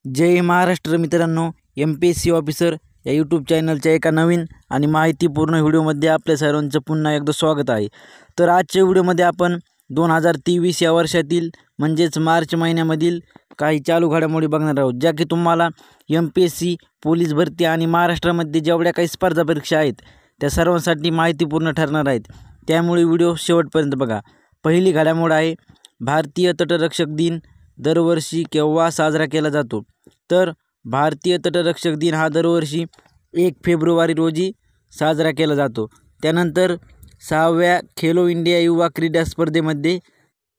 जय महाराष्ट्र मित्रांनो, MPSC officer या YouTube चॅनलच्या एका नवीन आणि माहितीपूर्ण व्हिडिओमध्ये आपल्या सर्वांचं पुन्हा एकदा स्वागत आहे। तर आजच्या व्हिडिओमध्ये आपण 2023 या वर्षातील म्हणजेच मार्च महिन्यामधील काही चालू घडामोडी बघणार आहोत, ज्या की तुम्हाला MPSC पोलीस भरती आणि महाराष्ट्रामध्ये जेवढ्या काही स्पर्धा परीक्षा आहेत त्या सर्वांसाठी माहितीपूर्ण ठरणार आहेत। त्यामुळे व्हिडिओ शेवटपर्यंत बघा। पहिली घडामोड आहे, भारतीय तटरक्षक दिन दरवर्षी केव्हा साजरा केला जातो? तर भारतीय तटरक्षक दिन हा दरवर्षी 1 फेब्रुवारी रोजी साजरा केला जातो। त्यानंतर 6व्या खेलो इंडिया युवा क्रीडा स्पर्धेमध्ये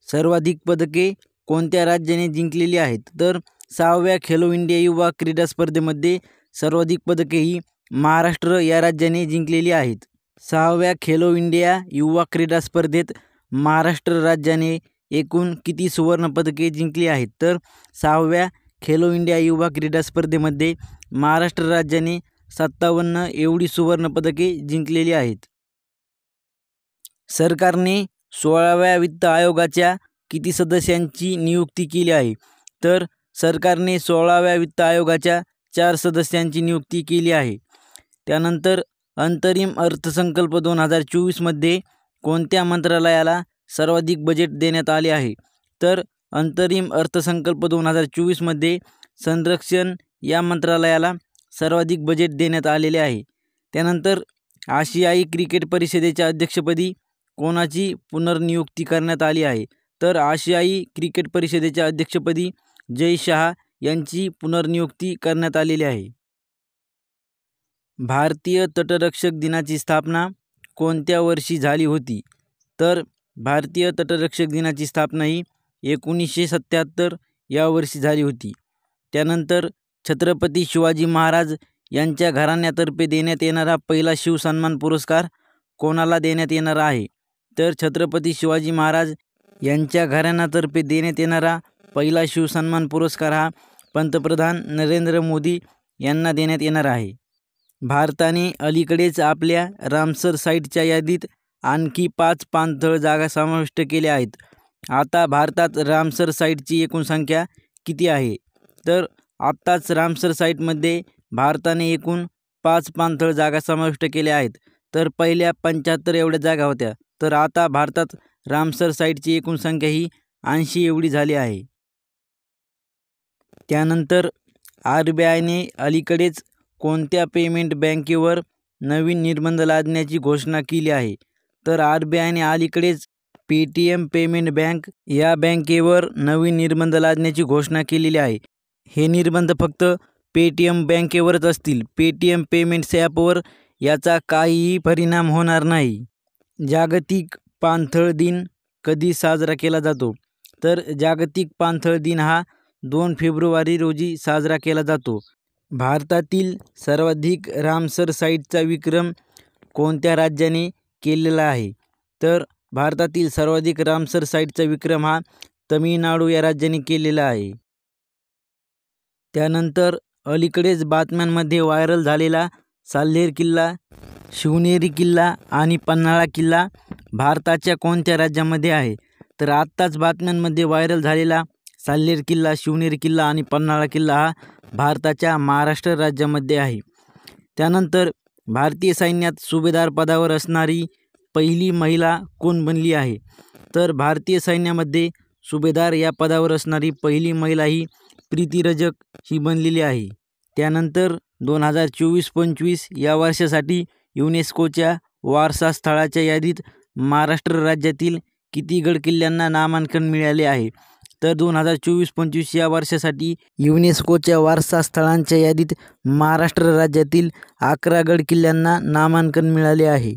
सर्वाधिक पदके कोणत्या राज्याने जिंकलेली आहेत? तर 6व्या खेलो इंडिया युवा क्रीडा स्पर्धेमध्ये सर्वाधिक पदके ही महाराष्ट्र या राज्याने जिंकलेली आहेत। 6व्या खेलो इंडिया युवा क्रीडा स्पर्धेत महाराष्ट्र राज्याने एकूण किती सुवर्ण पदके जिंकली आहेत? तर 6व्या खेलो इंडिया युवा क्रीडा स्पर्धेमध्ये महाराष्ट्र राज्याने 57 एवढी सुवर्ण पदके जिंकलेली आहेत। सरकारने 16व्या वित्त आयोगाच्या किती सदस्यांची नियुक्ती केली आहे? तर सरकारने 16व्या वित्त आयोगाच्या 4 सदस्यांची नियुक्ती केली आहे। त्यानंतर अंतरिम अर्थसंकल्प 2024 मध्ये कोणत्या मंत्रालयाला सर्वाधिक बजेट देण्यात आले आहे? तर अंतरिम अर्थसंकल्प 2024 मध्ये संरक्षण या मंत्रालयाला सर्वाधिक बजेट देण्यात आलेले आहे। त्यानंतर आशियाई क्रिकेट परिषदेच्या अध्यक्षपदी कोणाची पुनर्नियुक्ती करण्यात आली आहे? तर आशियाई क्रिकेट परिषदेच्या अध्यक्षपदी जय शाह यांची पुनर्नियुक्ती करण्यात आलेली आहे। भारतीय तटरक्षक दिनाची स्थापना कोणत्या वर्षी झाली होती? तर भारतीय तटरक्षक दिनाची स्थापना ही 1977 या वर्षी झाली होती। त्यानंतर छत्रपती शिवाजी महाराज यांच्या घराण्यातर्फे देण्यात येणारा पहिला शिवसन्मान पुरस्कार कोणाला देण्यात येणार आहे? तर छत्रपती शिवाजी महाराज यांच्या घराण्यातर्फे देण्यात येणारा पहिला शिवसन्मान पुरस्कार हा पंतप्रधान नरेंद्र मोदी यांना देण्यात येणार आहे। भारताने अलीकडेच आपल्या रामसर साईटच्या यादीत आणखी 5 पाणथळ जागा समाविष्ट केल्या आहेत। आता भारतात रामसर साईटची एकूण संख्या किती आहे? तर आत्ताच रामसर साईटमध्ये भारताने एकूण 5 पाणथळ जागा समाविष्ट केल्या आहेत। तर पहिल्या 75 एवढ्या जागा होत्या, तर आता भारतात रामसर साईटची एकूण संख्या ही 80 एवढी झाली आहे। त्यानंतर RBIने अलीकडेच कोणत्या पेमेंट बँकेवर नवीन निर्बंध लादण्याची घोषणा केली आहे? तर RBIने अलीकडेच पेटीएम पेमेंट बँक या बँकेवर नवीन निर्बंध लादण्याची घोषणा केलेली आहे। हे निर्बंध फक्त पेटीएम बँकेवरच असतील। पेटीएम पेमेंट्स ॲपवर याचा काहीही परिणाम होणार नाही। जागतिक पाणथळ दिन कधी साजरा केला जातो? तर जागतिक पाणथळ दिन हा 2 फेब्रुवारी रोजी साजरा केला जातो। भारतातील सर्वाधिक रामसर साईटचा विक्रम कोणत्या राज्याने केलेला आहे? तर भारतातील सर्वाधिक रामसर साईटचा विक्रम हा तमिळनाडू या राज्याने केलेला आहे। त्यानंतर अलीकडेच बातम्यांमध्ये व्हायरल झालेला साल्हेर किल्ला, शिवनेरी किल्ला आणि पन्हाळा किल्ला भारताच्या कोणत्या राज्यामध्ये आहे? तर आत्ताच बातम्यांमध्ये व्हायरल झालेला साल्हेर किल्ला, शिवनेरी किल्ला आणि पन्हाळा किल्ला हा भारताच्या महाराष्ट्र राज्यामध्ये आहे। त्यानंतर भारतीय सैन्यात सुभेदार पदावर असणारी पहिली महिला कोण बनली आहे? तर भारतीय सैन्यामध्ये सुभेदार या पदावर असणारी पहिली महिला ही प्रीती रजक ही बनलेली आहे। त्यानंतर 2024-25 या वर्षासाठी युनेस्कोच्या वारसा स्थळाच्या यादीत महाराष्ट्र राज्यातील किती गड किल्ल्यांना नामांकन मिळाले आहे? तर 2024-25 या वर्षासाठी युनेस्कोच्या वारसा स्थळांच्या यादीत महाराष्ट्र राज्यातील 11 गड किल्ल्यांना नामांकन मिळाले आहे।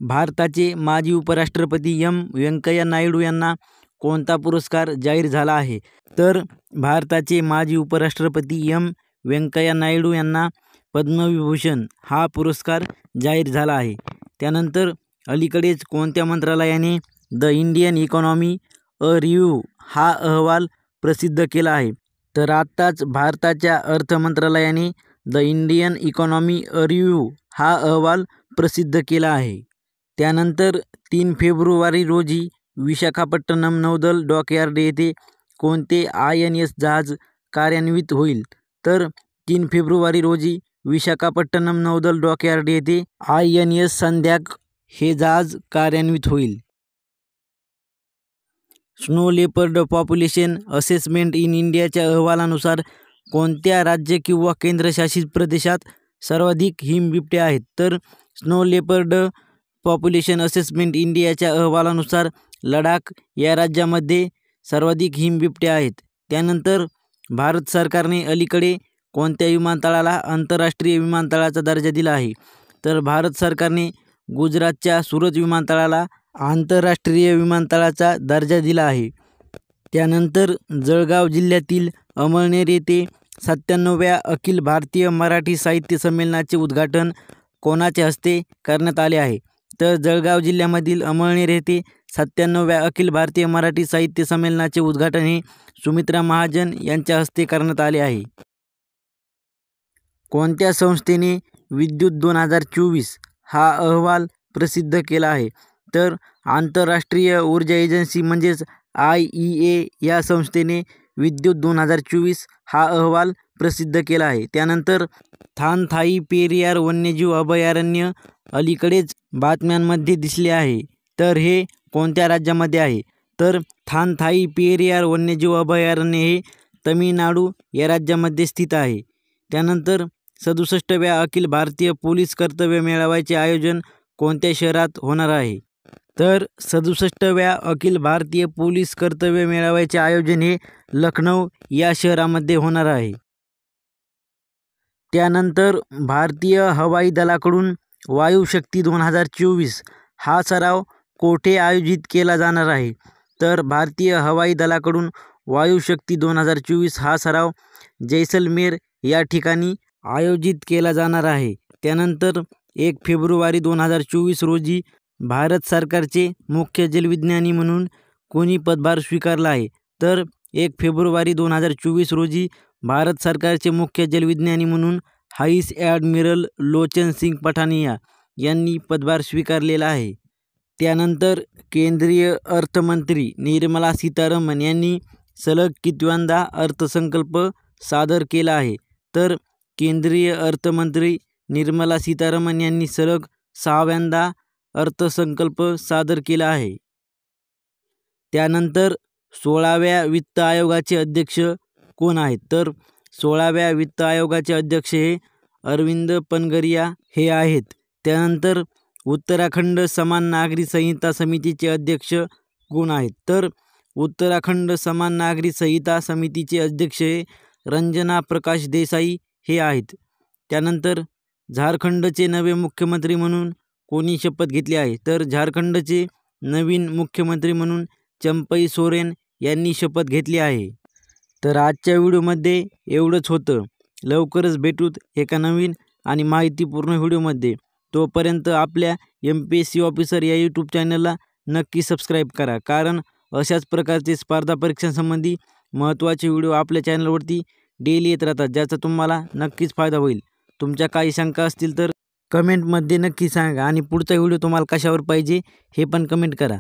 भारताचे माजी उपराष्ट्रपती व्यंकय्या नायडू यांना कोणता पुरस्कार जाहीर झाला आहे? तर भारताचे माजी उपराष्ट्रपती व्यंकय्या नायडू यांना पद्मविभूषण हा पुरस्कार जाहीर झाला आहे। त्यानंतर अलीकडेच कोणत्या मंत्रालयाने the Indian economy a review हा अहवाल प्रसिद्ध केला आहे? तर आत्ताच भारताच्या अर्थ मंत्रालयाने the Indian economy a review हा अहवाल प्रसिद्ध केला आहे। त्यानंतर 3 फेब्रुवारी रोजी विशाखापट्टणम नौदल डॉकयार्ड येथे कोणते INS जहाज कार्यान्वित होईल? तर 3 फेब्रुवारी रोजी विशाखापट्टणम नौदल डॉकयार्ड येथे INS संध्याक हे जहाज कार्यान्वित होईल. Snow leopard population assessment in इंडियाच्या अहवालानुसार कोणत्या राज्य किंवा केंद्रशासित प्रदेशात सर्वाधिक हिमबिबटे आहेत? तर स्नो लेपर्ड पॉप्युलेशन असेसमेंट इंडियाच्या अहवालानुसार लडाख या राज्यामध्ये सर्वाधिक हिमबिबटे आहेत. त्यानंतर भारत सरकारने अलीकडे कोणत्या विमानतळाला आंतरराष्ट्रीय विमानतळाचा दर्जा दिला आहे? तर भारत सरकारने गुजरातच्या सुरत विमानतळाला आंतरराष्ट्रीय विमानतळाचा दर्जा दिला आहे. त्यानंतर जळगाव जिल्ह्यातील अमळनेर येथे 97व्या अखिल भारतीय मराठी साहित्य संमेलनाचे उद्घाटन कोणाच्या हस्ते करण्यात आले आहे? तर जळगाव जिल्ह्यामधील अमळनेर येथे 97व्या अखिल भारतीय मराठी साहित्य संमेलनाचे उद्घाटन हे सुमित्रा महाजन यांच्या हस्ते करण्यात आले आहे. कोणत्या संस्थेने विद्युत 2024 हा अहवाल प्रसिद्ध केला आहे? तर आंतरराष्ट्रीय ऊर्जा एजन्सी म्हणजेच IEA या संस्थेने विद्युत 2024 हा अहवाल प्रसिद्ध केला आहे. त्यानंतर थानथाई पेरियार वन्यजीव अभयारण्य अलीकडेच बातम्यांमध्ये दिसले आहे. तर हे कोणत्या राज्यामध्ये आहे? तर थानथाई पेरियार वन्यजीव अभयारण्य हे तमिळनाडू या राज्यामध्ये स्थित आहे. त्यानंतर 67व्या अखिल भारतीय पोलीस कर्तव्य मेळाव्याचे आयोजन कोणत्या शहरात होणार आहे? तर 67व्या अखिल भारतीय पोलीस कर्तव्य मेळाव्याचे आयोजन हे लखनौ या शहरामध्ये होणार आहे. त्यानंतर भारतीय हवाई दलाकडून वायुशक्ती 2024 हा सराव कोठे आयोजित केला जाणार आहे? तर भारतीय हवाई दलाकडून वायुशक्ती 2024 हा सराव जैसलमेर या ठिकाणी आयोजित केला जाणार आहे. त्यानंतर 1 फेब्रुवारी 2024 रोजी भारत सरकारचे मुख्य जलविज्ञानी म्हणून कोणी पदभार स्वीकारला आहे? तर 1 फेब्रुवारी 2024 रोजी भारत सरकारचे मुख्य जलविज्ञानी म्हणून व्हाईस ॲडमिरल लोचन सिंग पठानिया यांनी पदभार स्वीकारलेला आहे. त्यानंतर केंद्रीय अर्थमंत्री निर्मला सीतारामन यांनी सलग कितव्यांदा अर्थसंकल्प सादर केला आहे? तर केंद्रीय अर्थमंत्री निर्मला सीतारामन यांनी सलग 6व्यांदा अर्थसंकल्प सादर केला आहे. त्यानंतर 16व्या वित्त आयोगाचे अध्यक्ष कोण आहेत? तर 16व्या वित्त आयोगाचे अध्यक्ष हे अरविंद पनगरिया हे आहेत. त्यानंतर उत्तराखंड समान नागरी संहिता समितीचे अध्यक्ष कोण आहेत? तर उत्तराखंड समान नागरी संहिता समितीचे अध्यक्ष हे रंजना प्रकाश देसाई हे आहेत. त्यानंतर झारखंडचे नवे मुख्यमंत्री म्हणून कोणी शपथ घेतली आहे? तर झारखंडचे नवीन मुख्यमंत्री म्हणून चंपई सोरेन यांनी शपथ घेतली आहे. तर आजच्या व्हिडिओमध्ये एवढंच होतं. लवकरच भेटूत एका नवीन आणि माहितीपूर्ण व्हिडिओमध्ये. तोपर्यंत आपल्या MPSC ऑफिसर या यूट्यूब चॅनलला नक्की सबस्क्राईब करा, कारण अशाच प्रकारचे स्पर्धा परीक्षांसंबंधी महत्त्वाचे व्हिडिओ आपल्या चॅनलवरती डेली येत राहतात, ज्याचा तुम्हाला नक्कीच फायदा होईल. तुमच्या काही शंका असतील तर कमेंटमध्ये नक्की सांगा आणि पुढचा व्हिडिओ तुम्हाला कशावर पाहिजे हे पण कमेंट करा.